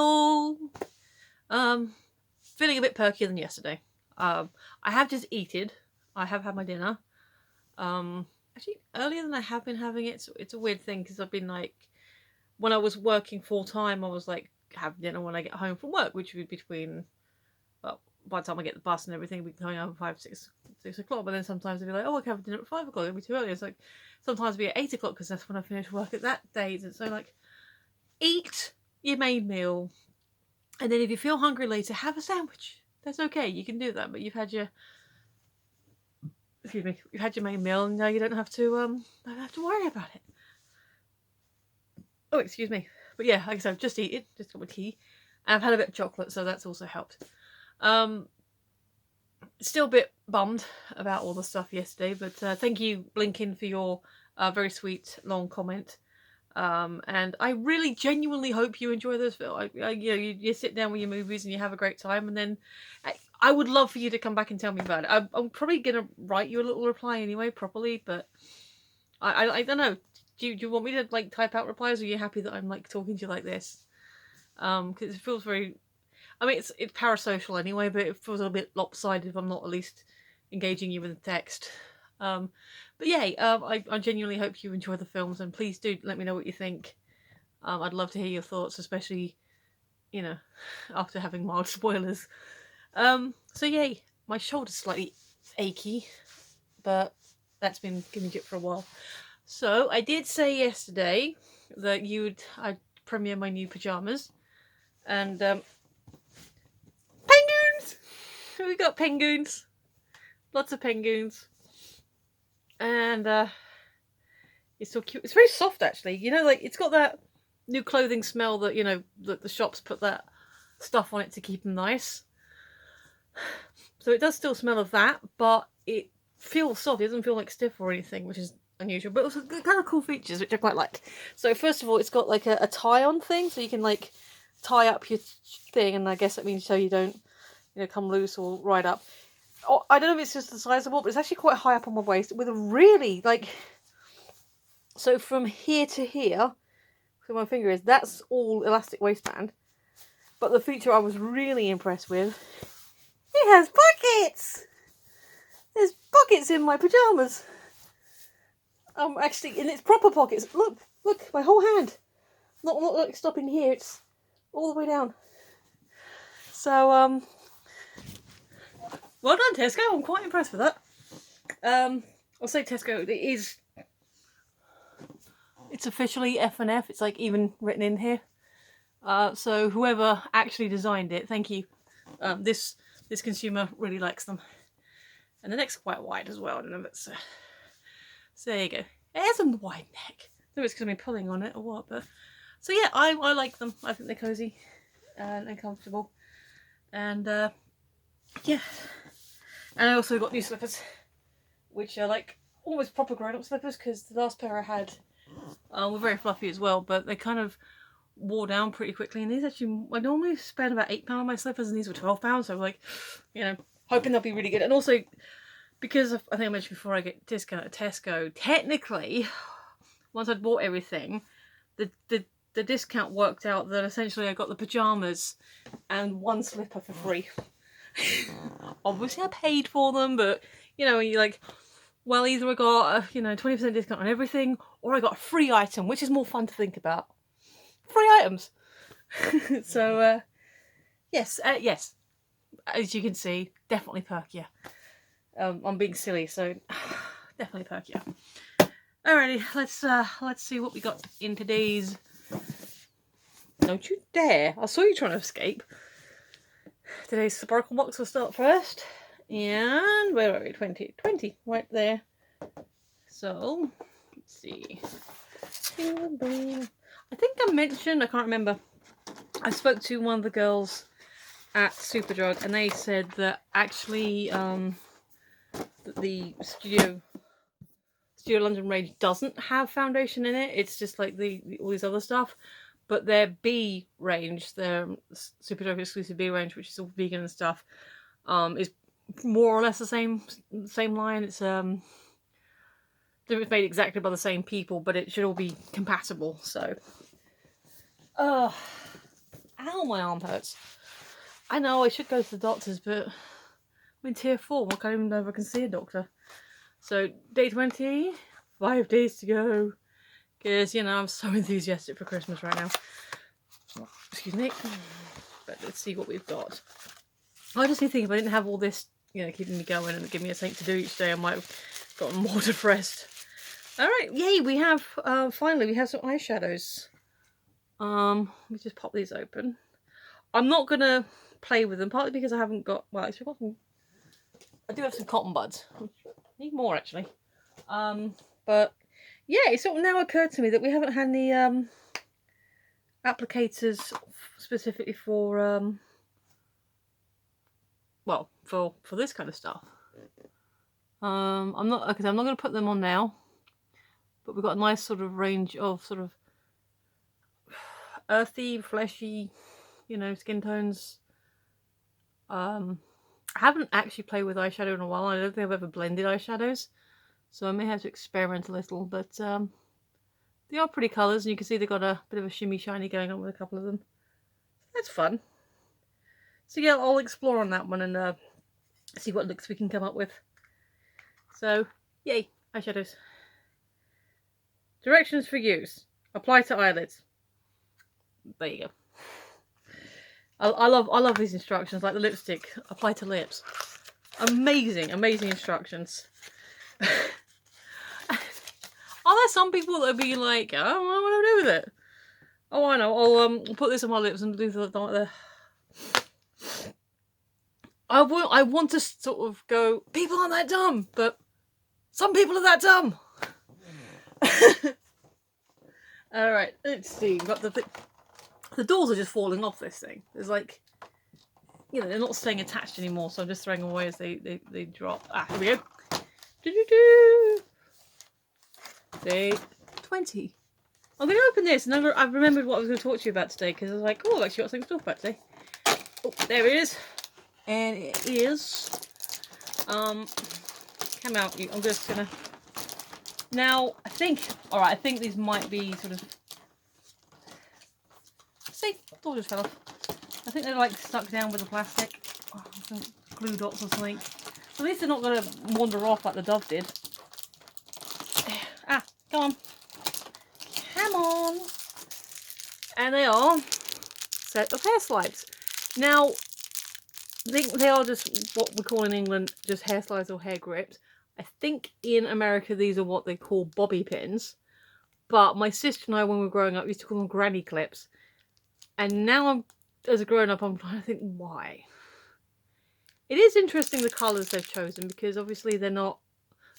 meal. Feeling a bit perkier than yesterday. I have just eaten. I have had my dinner. Actually earlier than I have been having it. So it's a weird thing because I've been like, when I was working full time, I was like having dinner when I get home from work, which would be between, well, by the time I get the bus and everything, we'd be coming home at 6 o'clock. But then sometimes I'd be like, oh, I can have dinner at 5 o'clock. It'd be too early. It's like sometimes it'd be at 8 o'clock because that's when I finish work at that day. And so like, eat your main meal, and then if you feel hungry later, have a sandwich. That's okay. You can do that. But you've had your you've had your main meal, and now you don't have to worry about it. Oh, excuse me. But yeah, like I said, I've just eaten, just got my tea. And I've had a bit of chocolate, so that's also helped. Still a bit bummed about all the stuff yesterday, but thank you, Blinkin, for your very sweet long comment. And I really genuinely hope you enjoy those films. You sit down with your movies and you have a great time, and then I would love for you to come back and tell me about it. I'm probably gonna write you a little reply anyway, properly, but I don't know. Do you want me to like type out replies, or are you happy that I'm like talking to you like this? Because it feels very. I mean, it's parasocial anyway, but it feels a bit lopsided if I'm not at least engaging you with the text. But yay, I genuinely hope you enjoy the films, and please do let me know what you think. I'd love to hear your thoughts, especially, after having mild spoilers. So yay, my shoulder's slightly achy, but that's been giving me it for a while. So I did say yesterday that I'd premiere my new pajamas, and penguins. We got penguins, lots of penguins, and it's so cute. It's very soft, actually. Like it's got that new clothing smell that the shops put that stuff on it to keep them nice. So it does still smell of that, but it feels soft. It doesn't feel like stiff or anything, which is unusual, but also kind of cool features which I quite like. So first of all, it's got like a tie-on thing, so you can like tie up your thing, and I guess that means so you don't come loose or ride up. Oh, I don't know if it's just the size of it, but it's actually quite high up on my waist with a really like, so from here to here, where my finger is, that's all elastic waistband. But the feature I was really impressed with, it has pockets. There's pockets in my pajamas. Actually, in its proper pockets. Look, my whole hand. Not like stopping here. It's all the way down. So, well done, Tesco. I'm quite impressed with that. I'll say Tesco. It's officially F&F. It's like even written in here. So whoever actually designed it, thank you. This consumer really likes them. And the neck's quite wide as well. I don't know if it's... So there you go. It has a wide neck. I don't know if it's because I've been pulling on it or what, but... So yeah, I like them. I think they're cosy and comfortable. And yeah. And I also got new slippers, which are like almost proper grown-up slippers, because the last pair I had were very fluffy as well, but they kind of wore down pretty quickly. And these actually, I normally spend about £8 on my slippers, and these were £12. So like, hoping they'll be really good. And also, because I think I mentioned before, I get discount at Tesco. Technically, once I'd bought everything, the discount worked out that essentially I got the pajamas and one slipper for free. Obviously I paid for them, but you're like, well, either I got a 20% discount on everything, or I got a free item, which is more fun to think about. Free items. So yes, as you can see, definitely perkier. I'm being silly, so definitely perkier. Alrighty, let's see what we got in today's. Don't you dare! I saw you trying to escape. Today's Sparkle box will start first, and where are we? 20, right there. So let's see. I think I mentioned, I can't remember. I spoke to one of the girls at Superdrug, and they said that actually the Studio London range doesn't have foundation in it. It's just like all these other stuff. But their B range, their Superdrug exclusive B range, which is all vegan and stuff, is more or less the same line. It's made exactly by the same people, but it should all be compatible. So, ow! Ow, my arm hurts. I know I should go to the doctors, but I'm in tier 4. I can't even know if I can see a doctor. So, day 20, 5 days to go. Because, you know, I'm so enthusiastic for Christmas right now. Excuse me. But let's see what we've got. I just think if I didn't have all this, you know, keeping me going and giving me something to do each day, I might have gotten more depressed. Alright, yay, we have, finally, we have some eyeshadows. Let me just pop these open. I'm not going to play with them, partly because I haven't got, well, actually, I've got some, I do have some cotton buds. Need more, actually. But, yeah, it sort of now occurred to me that we haven't had any, applicators specifically for, well, for this kind of stuff. I'm not going to put them on now, but we've got a nice sort of range of sort of earthy, fleshy, you know, skin tones. I haven't actually played with eyeshadow in a while. I don't think I've ever blended eyeshadows, so I may have to experiment a little, but they are pretty colours, and you can see they've got a bit of a shimmy shiny going on with a couple of them. That's fun. So yeah, I'll explore on that one and see what looks we can come up with. So, yay, eyeshadows. Directions for use. Apply to eyelids. There you go. I love these instructions, like the lipstick. Apply to lips. Amazing instructions. Are there some people that would be like, I don't know what to do with it? Oh, I know. I'll put this on my lips and do the I want to sort of go, people aren't that dumb, but some people are that dumb. Alright, let's see. We've got the doors are just falling off this thing. There's like, you know, they're not staying attached anymore, so I'm just throwing them away as they drop. Ah, here we go. Day 20. I'm going to open this, and I've remembered what I was going to talk to you about today, because I was like, oh, I've actually got something to talk about today. Oh, there it is. And it is, come out, I'm just going to, now, I think these might be sort of, see, door just fell off. I think they're like stuck down with the plastic, some glue dots or something. So at least they're not going to wander off like the dove did. Ah, come on. Come on. And they are a set of hair slides. Now, I think they are just what we call in England just hair slides or hair grips. I think in America these are what they call bobby pins. But my sister and I, when we were growing up, used to call them granny clips. And now, as a grown-up, I'm trying to think why. It is interesting the colours they've chosen, because obviously they're not...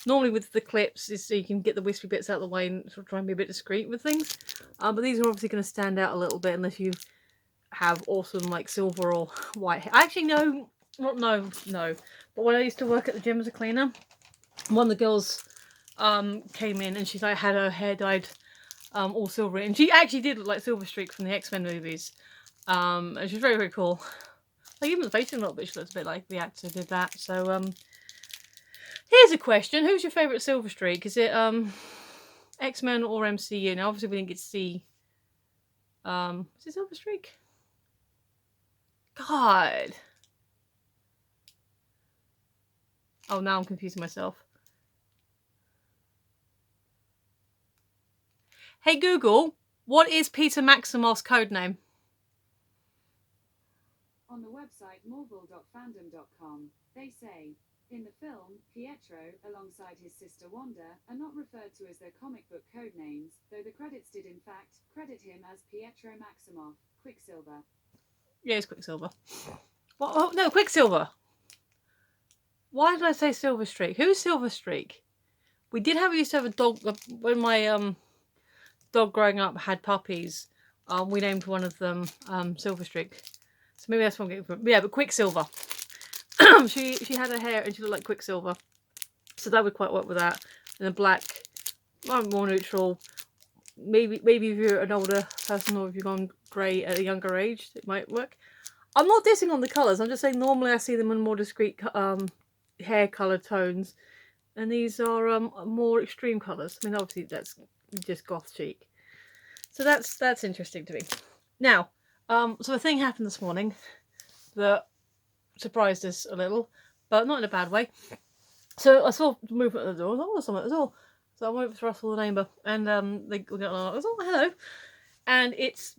Normally with the clips, is so you can get the wispy bits out of the way and sort of try and be a bit discreet with things. But these are obviously going to stand out a little bit unless you have awesome like silver or white hair. Actually, no. But when I used to work at the gym as a cleaner, one of the girls came in and she's like had her hair dyed all silver, and she actually did look like Silverstreak from the X-Men movies. And she's very, very cool. Like even the face a little bit, she looks a bit like the actor did that. So here's a question: who's your favourite Silverstreak? Is it X-Men or MCU? Now obviously we didn't get to see is it Silverstreak? God. Oh, now I'm confusing myself. Hey Google, what is Peter Maximoff's codename? On the website marvel.fandom.com, they say, in the film, Pietro, alongside his sister Wanda, are not referred to as their comic book codenames, though the credits did in fact credit him as Pietro Maximoff, Quicksilver. Yeah, it's Quicksilver. What? Oh, no, Quicksilver. Why did I say Silverstreak? Who's Silverstreak? We used to have a dog, when my dog growing up had puppies, we named one of them Silverstreak. So maybe that's what I'm getting from. Yeah, but Quicksilver. she had her hair and she looked like Quicksilver. So that would quite work with that. And the black, more neutral. Maybe if you're an older person or if you've gone grey at a younger age, it might work. I'm not dissing on the colours. I'm just saying normally I see them in more discreet hair colour tones. And these are more extreme colours. I mean, obviously that's just goth chic. So that's interesting to me. Now, So a thing happened this morning that surprised us a little, but not in a bad way. So I saw movement at the door. I thought, oh, there's someone at the door. So I went to Russell, the neighbour, and they got on. I was, oh, hello. And it's,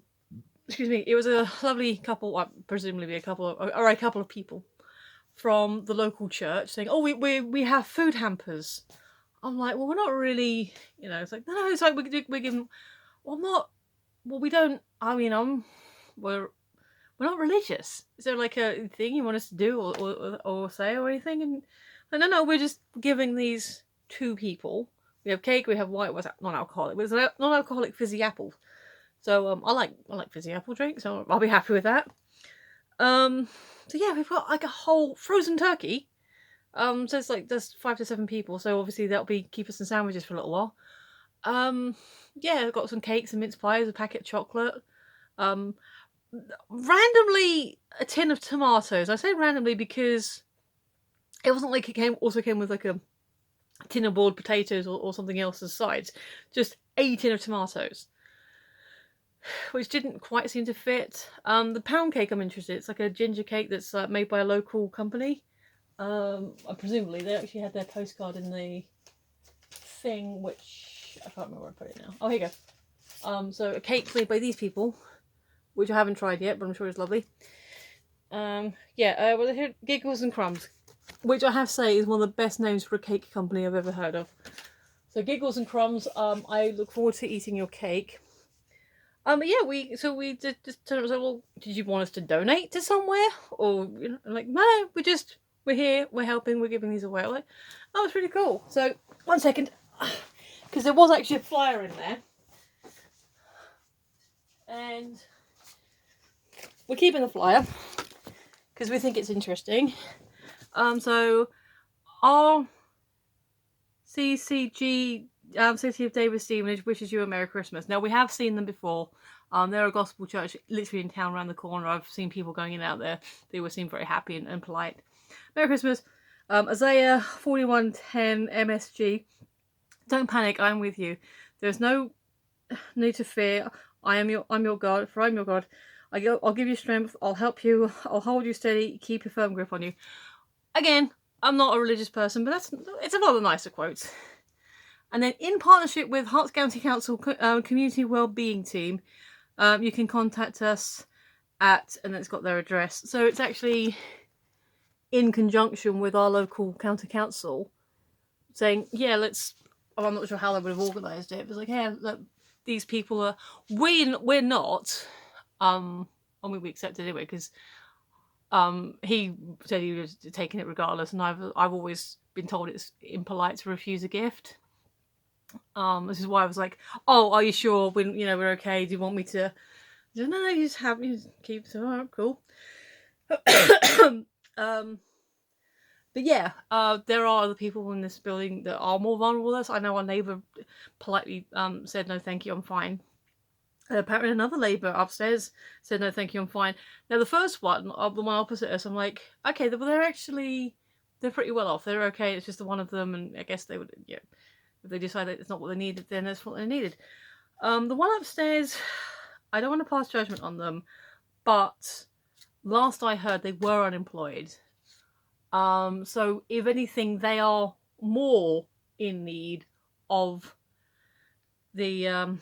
excuse me, it was a lovely couple, well, presumably a couple of people from the local church saying, oh, we have food hampers. I'm like, well, we're not really, it's like, no, it's like we're giving, well, I'm not, well, we don't, I mean, we're not religious. Is there like a thing you want us to do or say or anything? And no, we're just giving these two people. We have cake, we have what's that? Non-alcoholic. It's non-alcoholic fizzy apple. So I like fizzy apple drink, so I'll be happy with that. So yeah, we've got like a whole frozen turkey. So it's like there's 5 to 7 people, so obviously that'll keep us some sandwiches for a little while. Yeah, I've got some cakes and mince pies, a packet of chocolate. Randomly a tin of tomatoes. I say randomly because it wasn't like it also came with like a tin of boiled potatoes or something else as sides. Just a tin of tomatoes, which didn't quite seem to fit. The pound cake I'm interested. It's like a ginger cake that's made by a local company. Presumably they actually had their postcard in the thing, which I can't remember where I put it now. Oh, here you go. So a cake made by these people, which I haven't tried yet, but I'm sure it's lovely. Well, here, Giggles and Crumbs, which I have to say is one of the best names for a cake company I've ever heard of. So Giggles and Crumbs, I look forward to eating your cake. We did just turn up and said, well, did you want us to donate to somewhere? Or, like, no, we're here, we're helping, we're giving these away. I'm like, oh, it's really cool. So, 1 second, because there was actually a flyer in there. And we're keeping the flyer because we think it's interesting. So our CCG, City of David Stevenage, wishes you a Merry Christmas. Now, we have seen them before. They're a gospel church literally in town around the corner. I've seen people going in and out there. They all seem very happy and polite. Merry Christmas. Isaiah 41:10 MSG. Don't panic, I'm with you. There's no need to fear. I'm your God, for I'm your God. I'll give you strength, I'll help you, I'll hold you steady, keep a firm grip on you. Again, I'm not a religious person, but it's one of the nicer quotes. And then in partnership with Herts County Council Community Wellbeing Team, you can contact us at, and it's got their address. So it's actually in conjunction with our local county council saying, yeah, I'm not sure how they would have organised it, but it's like, hey, look, these people are, we're not, we accepted it anyway, because he said he was taking it regardless, and I've always been told it's impolite to refuse a gift. This is why I was like, oh, are you sure we're okay? Do you want me to? No, you just keep it. Alright, cool. But yeah, there are other people in this building that are more vulnerable than us. I know our neighbour politely said, no, thank you, I'm fine. Apparently another neighbour upstairs said, no, thank you, I'm fine. Now the first one, the one opposite us, I'm like, okay, they're pretty well off. They're okay, it's just the one of them, and I guess they would, if they decide that it's not what they needed, then that's what they needed. The one upstairs, I don't want to pass judgment on them, but last I heard, they were unemployed. So if anything, they are more in need of the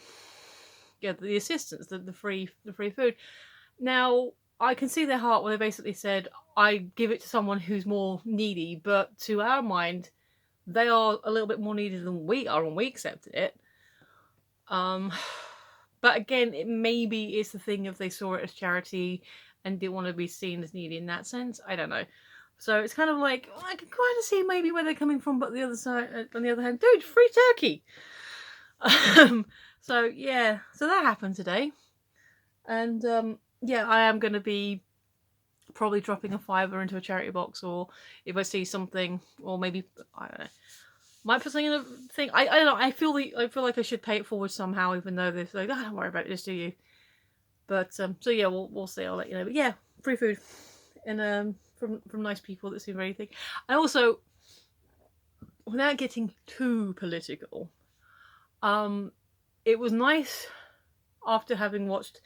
assistance, the free food. Now, I can see their heart where they basically said, I give it to someone who's more needy, but to our mind, they are a little bit more needy than we are, and we accepted it. But again, maybe it's the thing if they saw it as charity and didn't want to be seen as needy in that sense. I don't know. So it's kind of like, I can kind of see maybe where they're coming from, but the other side, on the other hand, dude, free turkey. So yeah, so that happened today, and I am going to be probably dropping a $5 into a charity box, or if I see something, or maybe I don't know, might put something in a thing. I don't know. I feel like I should pay it forward somehow, even though they're like, don't worry about it, just do you. But so yeah, we'll see. I'll let you know. But yeah, free food, and from nice people that seem very thing. I also, without getting too political, it was nice after having watched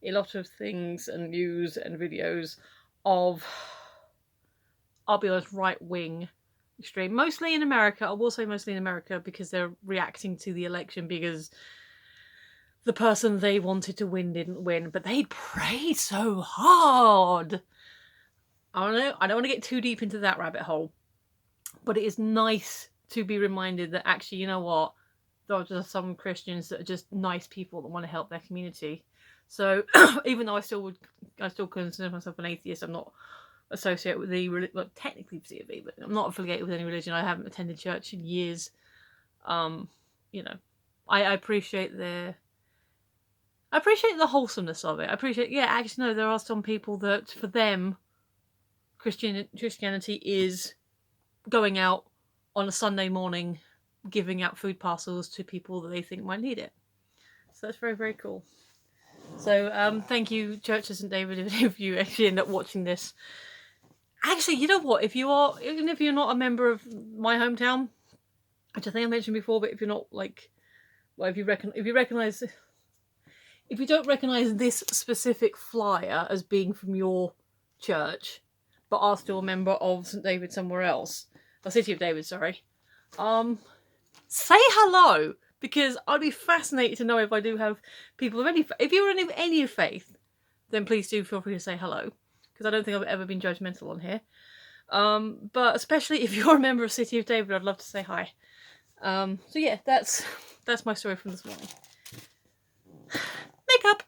a lot of things and news and videos of, I'll be honest, right-wing extreme. Mostly in America. I will say mostly in America because they're reacting to the election because the person they wanted to win didn't win, but they prayed so hard. I don't know. I don't want to get too deep into that rabbit hole, but it is nice to be reminded that actually, you know what? There are just some Christians that are just nice people that want to help their community. So even though I still consider myself an atheist, I'm not associated with the well, technically CFE, but I'm not affiliated with any religion. I haven't attended church in years. You know, I appreciate the wholesomeness of it. I appreciate, yeah, actually no, there are some people that for them Christianity is going out on a Sunday morning giving out food parcels to people that they think might need it. So that's very, very cool. So thank you, Church of St. David, if you actually end up watching this. Actually, you know what? Even if you're not a member of my hometown, which I think I mentioned before, but if you're not like, well, if you don't recognise this specific flyer as being from your church, but are still a member of St. David somewhere else, or City of David, sorry, say hello, because I'd be fascinated to know if I do have people of any. If you're of any faith, then please do feel free to say hello, because I don't think I've ever been judgmental on here. But especially if you're a member of City of David, I'd love to say hi. So yeah, that's my story from this morning. Makeup,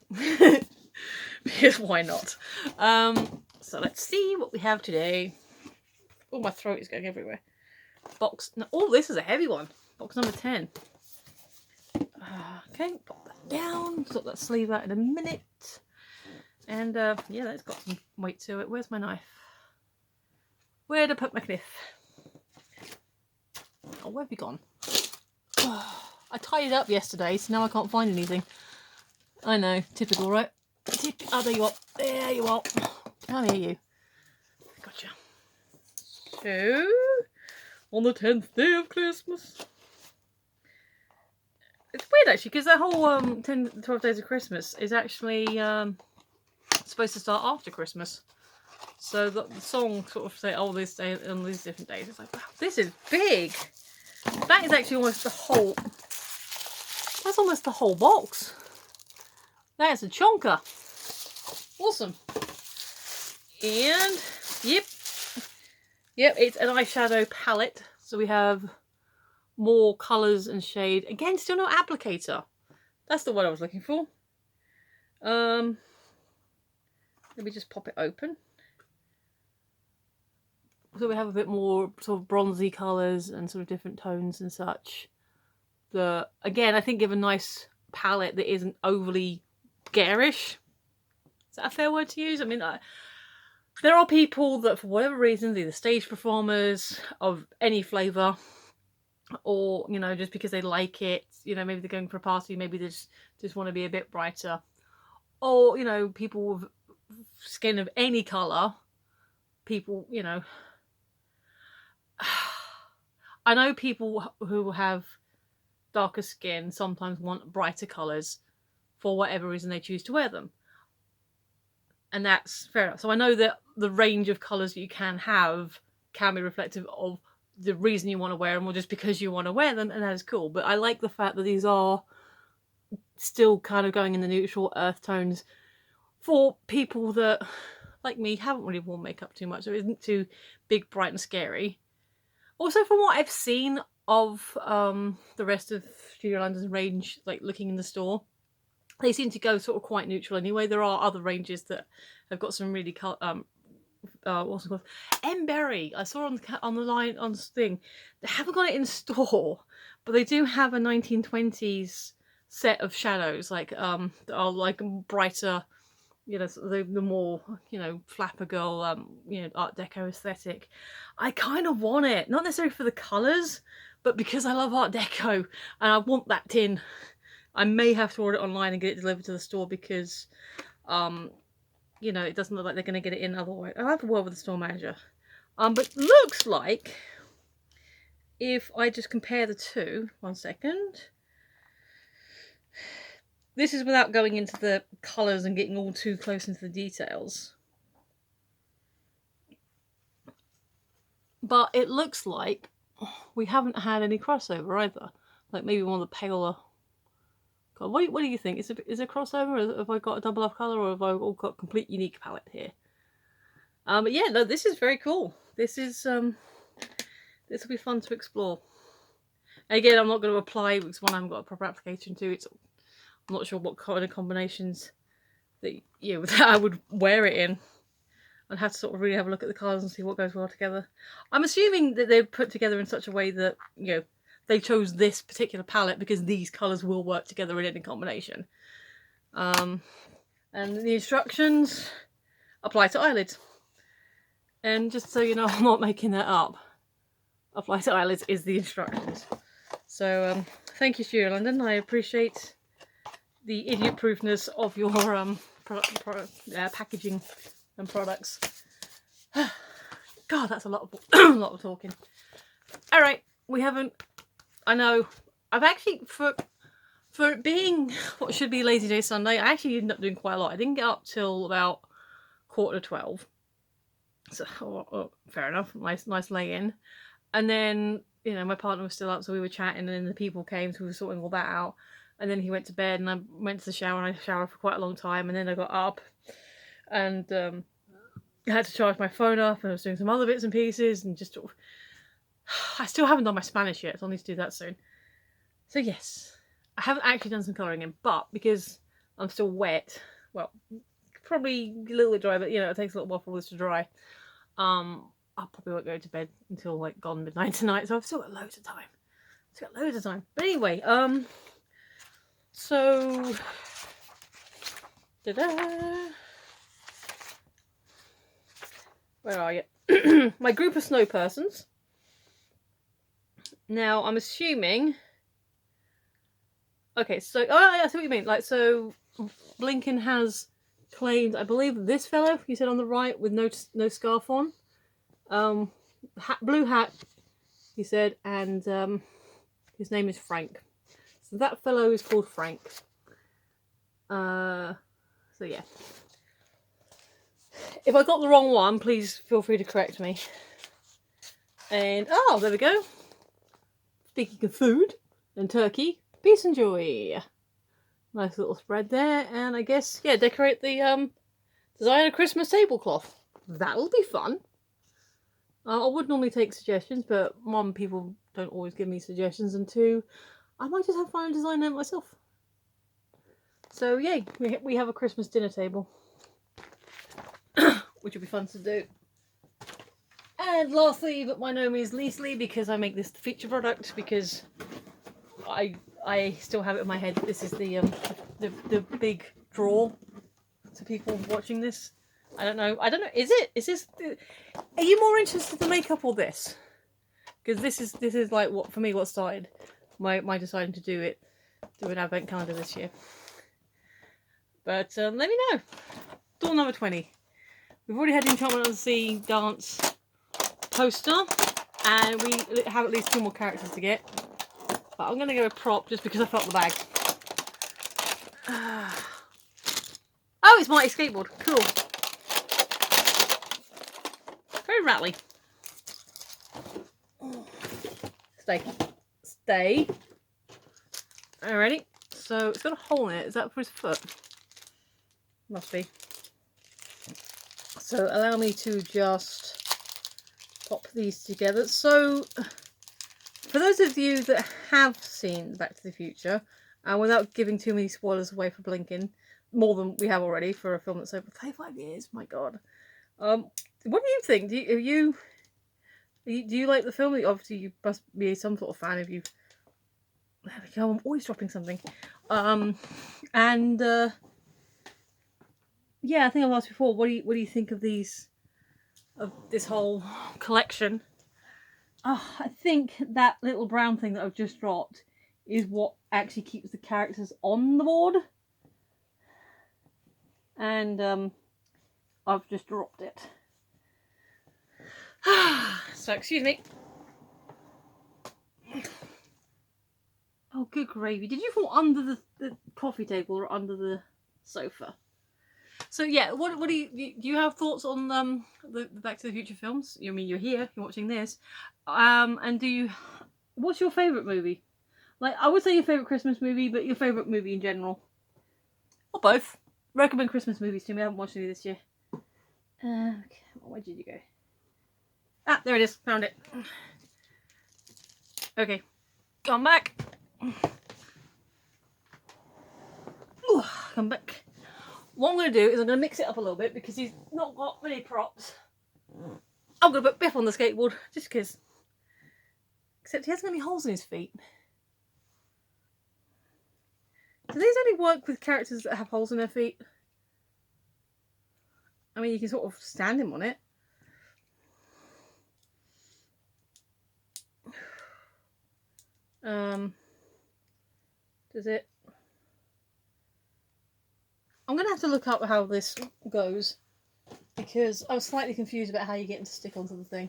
because why not? So let's see what we have today. Oh, my throat is going everywhere. Oh, this is a heavy one. Box number 10. Okay, pop that down. Sort that sleeve out in a minute. And yeah, that's got some weight to it. Where's my knife? Where did I put my knife? Oh, where have you gone? Oh, I tied it up yesterday, so now I can't find anything. I know, typical, right? Oh, there you are. There you are. Can't hear you. Gotcha. So, on the 10th day of Christmas. It's weird actually, because that whole 12 days of Christmas is actually supposed to start after Christmas. So the song sort of say, oh, this day on these different days. It's like, wow, this is big. That is actually almost the whole. That's almost the whole box. That is a chonker. Awesome. And yep, it's an eyeshadow palette. So we have more colours and shade. Again, still no applicator. That's the word I was looking for. Let me just pop it open. So we have a bit more sort of bronzy colours and sort of different tones and such. Again, I think give a nice palette that isn't overly garish. Is that a fair word to use? I mean, there are people that for whatever reasons, either stage performers of any flavour, or, you know, just because they like it, you know, maybe they're going for a party, maybe they just want to be a bit brighter. Or, you know, people with skin of any colour, people, you know. I know people who have darker skin sometimes want brighter colours for whatever reason they choose to wear them. And that's fair enough. So I know that the range of colours that you can have can be reflective of the reason you want to wear them, or just because you want to wear them, and that is cool. But I like the fact that these are still kind of going in the neutral earth tones for people that, like me, haven't really worn makeup too much, so it isn't too big, bright and scary. Also, from what I've seen of the rest of Studio London's range, like looking in the store, they seem to go sort of quite neutral anyway. There are other ranges that have got some really what's it called? Emberry. I saw on the line on the thing. They haven't got it in store, but they do have a 1920s set of shadows, like that are like brighter, you know, the more, you know, flapper girl, you know, Art Deco aesthetic. I kind of want it, not necessarily for the colours, but because I love Art Deco and I want that tin. I may have to order it online and get it delivered to the store because, you know, it doesn't look like they're going to get it in otherwise. I'll have to work with the store manager. But looks like, if I just compare the two, 1 second, this is without going into the colours and getting all too close into the details. But it looks like we haven't had any crossover either. Like maybe one of the paler. God, what do you think? Is it a crossover? Or have I got a double off colour, or have I all got a complete unique palette here? But yeah, no, this is very cool. This will be fun to explore. And again, I'm not going to apply because one I haven't got a proper application to. I'm not sure what kind of combinations that that I would wear it in. I'd have to sort of really have a look at the colours and see what goes well together. I'm assuming that they're put together in such a way that, they chose this particular palette because these colours will work together in any combination. And the instructions apply to eyelids. And just so you know, I'm not making that up. Apply to eyelids is the instructions. So, thank you, Studio London. I appreciate the idiot-proofness of your packaging and products. God, that's a lot of a lot of talking. All right, we haven't. I know. I've actually for it being what should be Lazy Day Sunday, I actually ended up doing quite a lot. I didn't get up till about 11:45. So fair enough. Nice lay in, and then my partner was still up, so we were chatting, and then the people came, so we were sorting all that out. And then he went to bed, and I went to the shower, and I showered for quite a long time, and then I got up, and I had to charge my phone up, and I was doing some other bits and pieces, and just I still haven't done my Spanish yet, so I'll need to do that soon. So yes, I haven't actually done some colouring in, but because I'm still wet, well, probably a little bit dry, but it takes a little while for this to dry. I probably won't go to bed until like gone midnight tonight, so I've still got loads of time. But anyway, so where are you? My group of snow persons. Now I'm assuming. Okay, so I see what you mean. Like, so Blinken has claimed, I believe, this fellow you said on the right with no scarf on, blue hat, he said, and his name is Frank. So that fellow is called Frank. So yeah. If I got the wrong one, please feel free to correct me. And there we go. Speaking of food and turkey, peace and joy. Nice little spread there, and I guess decorate the designer Christmas tablecloth. That'll be fun. I would normally take suggestions, but one, people don't always give me suggestions, and two, I might just have fun and design it myself. So yay, we have a Christmas dinner table, which will be fun to do. And lastly, but by no means leastly, because I make this the feature product, because I still have it in my head that this is the big draw to people watching this. I don't know. Is this? Are you more interested in the makeup or this? Because this is like what for me what started my deciding to do an advent calendar this year. But let me know. Door number 20. We've already had the Enchantment of the Sea dance poster, and we have at least 2 more characters to get. But I'm going to go with prop just because I felt the bag. Oh, it's Mighty Skateboard. Cool. Very rattly. Stay. Alrighty. So it's got a hole in it. Is that for his foot? Must be. So allow me to just pop these together. So for those of you that have seen Back to the Future, and without giving too many spoilers away for Blinken, more than we have already for a film that's over 35 years, my god. What do you think? Do you like the film? Obviously, you must be some sort of fan if you've. There we go. I'm always dropping something. Yeah, I think I've asked before. What do you think of these? Of this whole collection? Oh, I think that little brown thing that I've just dropped is what actually keeps the characters on the board. And I've just dropped it. So excuse me. Oh good gravy. Did you fall under the coffee table or under the sofa? So yeah, what do you have thoughts on the Back to the Future films? I mean, you're here, you're watching this, and what's your favourite movie? Like, I would say your favourite Christmas movie, but your favourite movie in general, or both. Recommend Christmas movies to me. I haven't watched any this year. Okay, where did you go? Ah, there it is. Found it. Okay, come back. Ooh, come back. What I'm going to do is I'm going to mix it up a little bit because he's not got many props. I'm going to put Biff on the skateboard just because. Except he hasn't got any holes in his feet. Do these only work with characters that have holes in their feet? I mean, you can sort of stand him on it. Does it? I'm going to have to look up how this goes because I was slightly confused about how you get him to stick onto the thing.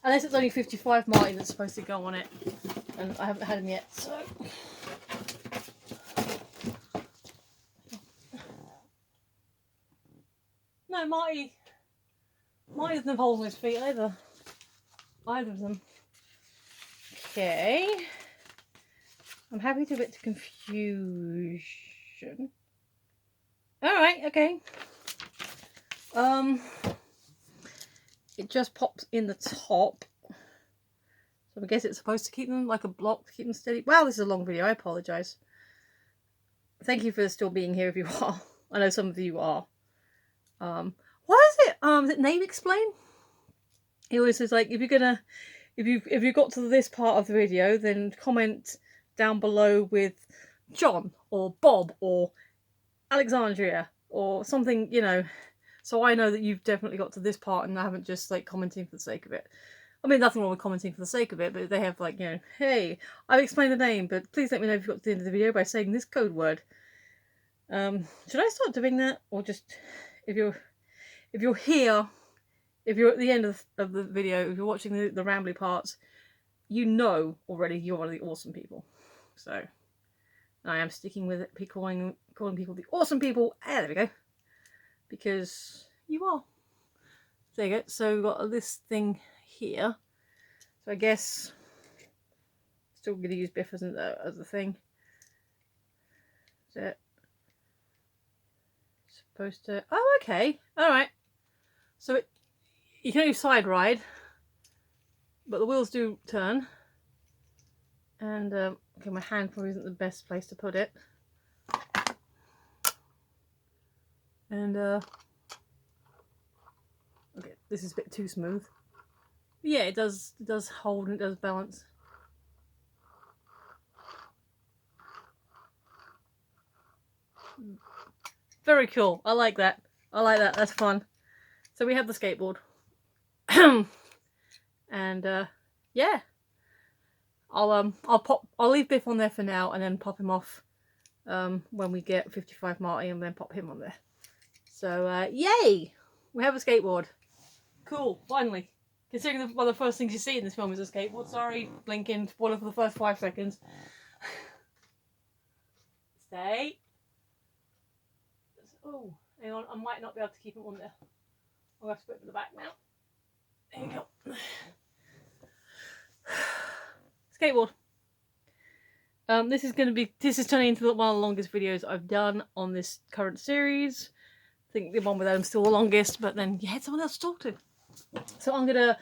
Unless it's only 55 Marty that's supposed to go on it. And I haven't had him yet, so... No, Marty doesn't have holes in his feet either. Either of them. Okay. I'm happy to get to confusion. Alright, okay. It just pops in the top. So I guess it's supposed to keep them like a block to keep them steady. Wow, this is a long video. I apologise. Thank you for still being here if you are. I know some of you are. What is it? Is it Name Explain? He always says like, if you got to this part of the video, then comment down below with John or Bob or Alexandria or something, you know, so I know that you've definitely got to this part and I haven't just like commenting for the sake of it. I mean, nothing wrong with commenting for the sake of it, but they have like, you know, hey, I've explained the name, but please let me know if you got to the end of the video by saying this code word. Should I start doing that, or just if you're here, if you're at the end of the video, if you're watching the rambly parts, you know already you're one of the awesome people. So I am sticking with it, calling people the awesome people. There we go. Because you are. There you go. So we've got this thing here. So I guess still going to use Biff as the thing. Is it supposed to? Oh, okay. All right. So you can only side ride, but the wheels do turn. And okay, my hand probably isn't the best place to put it. And okay, this is a bit too smooth. But yeah, it does hold and it does balance. Very cool. I like that. That's fun. So we have the skateboard. And yeah. I'll leave Biff on there for now and then pop him off when we get 55 Marty and then pop him on there. So yay! We have a skateboard. Cool, finally. Considering one of the first things you see in this film is a skateboard. Sorry, blinking, spoiler for the first 5 seconds. Stay. Oh, hang on, I might not be able to keep it on there. I'll have to put it in the back now. There you go. Skateboard. This is turning into one of the longest videos I've done on this current series. I think the one with Adam's still the longest, but then you had someone else to talk to. So I'm gonna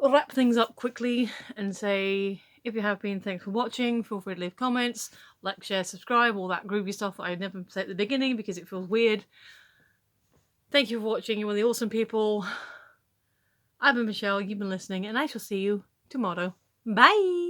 wrap things up quickly and say, if you have been, thanks for watching. Feel free to leave comments, like, share, subscribe, all that groovy stuff that I never say at the beginning because it feels weird. Thank you for watching. You're one of the awesome people. I've been Michelle, you've been listening, and I shall see you tomorrow. Bye!